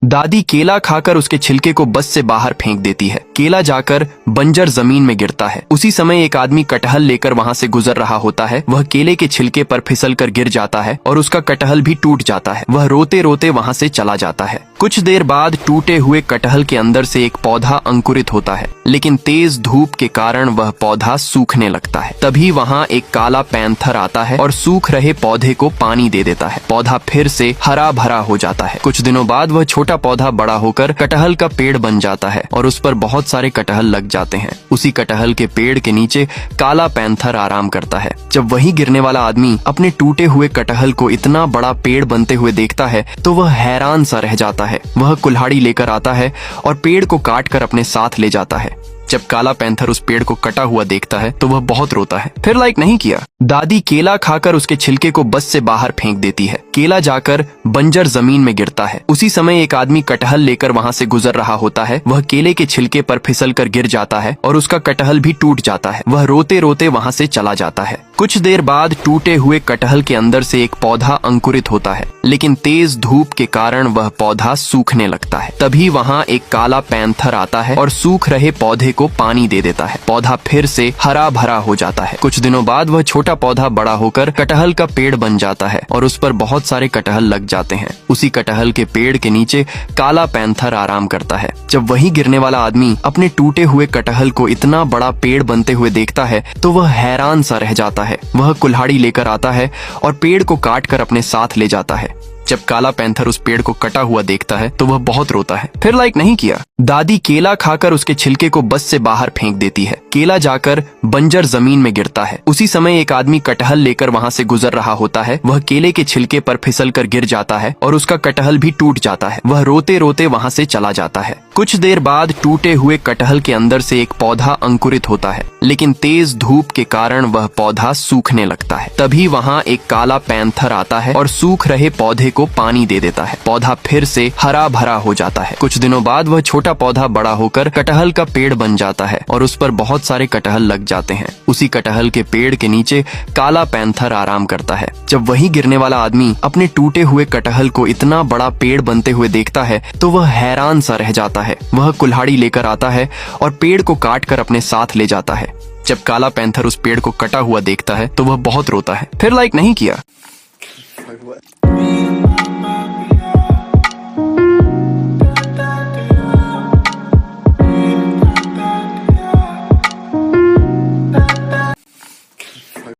दादी केला खाकर उसके छिलके को बस से बाहर फेंक देती है। केला जाकर बंजर जमीन में गिरता है। उसी समय एक आदमी कटहल लेकर वहां से गुजर रहा होता है। वह केले के छिलके पर फिसलकर गिर जाता है और उसका कटहल भी टूट जाता है। वह रोते रोते वहां से चला जाता है। कुछ देर बाद टूटे हुए कटहल के अंदर से एक पौधा अंकुरित होता है, लेकिन तेज धूप के कारण वह पौधा सूखने लगता है। तभी वहां एक काला पैंथर आता है और सूख रहे पौधे को पानी दे देता है। पौधा फिर से हरा भरा हो जाता है। कुछ दिनों बाद वह छोटा पौधा बड़ा होकर कटहल का पेड़ बन जाता है और उस पर बहुत सारे कटहल लग जाते हैं। उसी कटहल के पेड़ के नीचे काला पैंथर आराम करता है। जब वही गिरने वाला आदमी अपने टूटे हुए कटहल को इतना बड़ा पेड़ बनते हुए देखता है तो वह हैरान सा रह जाता है। वह कुल्हाड़ी लेकर आता है और पेड़ को काट कर अपने साथ ले जाता है। जब काला पैंथर उस पेड़ को कटा हुआ देखता है तो वह बहुत रोता है। फिर लाइक नहीं किया। दादी केला खाकर उसके छिलके को बस से बाहर फेंक देती है। केला जाकर बंजर जमीन में गिरता है। उसी समय एक आदमी कटहल लेकर वहां से गुजर रहा होता है। वह केले के छिलके पर फिसलकर गिर जाता है और उसका कटहल भी टूट जाता है। वह रोते रोते वहां से चला जाता है। कुछ देर बाद टूटे हुए कटहल के अंदर से एक पौधा अंकुरित होता है, लेकिन तेज धूप के कारण वह पौधा सूखने लगता है। तभी वहां एक काला पैंथर आता है और सूख रहे पौधे को पानी दे देता है। पौधा फिर से हरा भरा हो जाता है। कुछ दिनों बाद वह छोटा पौधा बड़ा होकर कटहल का पेड़ बन जाता है और उस पर बहुत सारे कटहल लग जाते हैं। उसी कटहल के पेड़ के नीचे काला पैंथर आराम करता है। जब वही गिरने वाला आदमी अपने टूटे हुए कटहल को इतना बड़ा पेड़ बनते हुए देखता है तो वह हैरान सा रह जाता है। वह कुल्हाड़ी लेकर आता है और पेड़ को काट कर अपने साथ ले जाता है। जब काला पैंथर उस पेड़ को कटा हुआ देखता है तो वह बहुत रोता है। फिर लाइक नहीं किया। दादी केला खाकर उसके छिलके को बस से बाहर फेंक देती है। केला जाकर बंजर जमीन में गिरता है। उसी समय एक आदमी कटहल लेकर वहां से गुजर रहा होता है। वह केले के छिलके पर फिसलकर गिर जाता है और उसका कटहल भी टूट जाता है। वह रोते रोते वहां से चला जाता है। कुछ देर बाद टूटे हुए कटहल के अंदर से एक पौधा अंकुरित होता है, लेकिन तेज धूप के कारण वह पौधा सूखने लगता है। तभी वहां एक काला पैंथर आता है और सूख रहे पौधे को पानी दे देता है। पौधा फिर से हरा भरा हो जाता है। कुछ दिनों बाद वह छोटा पौधा बड़ा होकर कटहल का पेड़ बन जाता है और उस पर बहुत सारे कटहल लग जाते हैं। उसी कटहल के पेड़ के नीचे काला पैंथर आराम करता है। जब वही गिरने वाला आदमी अपने टूटे हुए कटहल को इतना बड़ा पेड़ बनते हुए देखता है तो वह हैरान सा रह जाता है। वह कुल्हाड़ी लेकर आता है और पेड़ को काट कर अपने साथ ले जाता है। जब काला पैंथर उस पेड़ को कटा हुआ देखता है तो वह बहुत रोता है। फिर लाइक नहीं किया।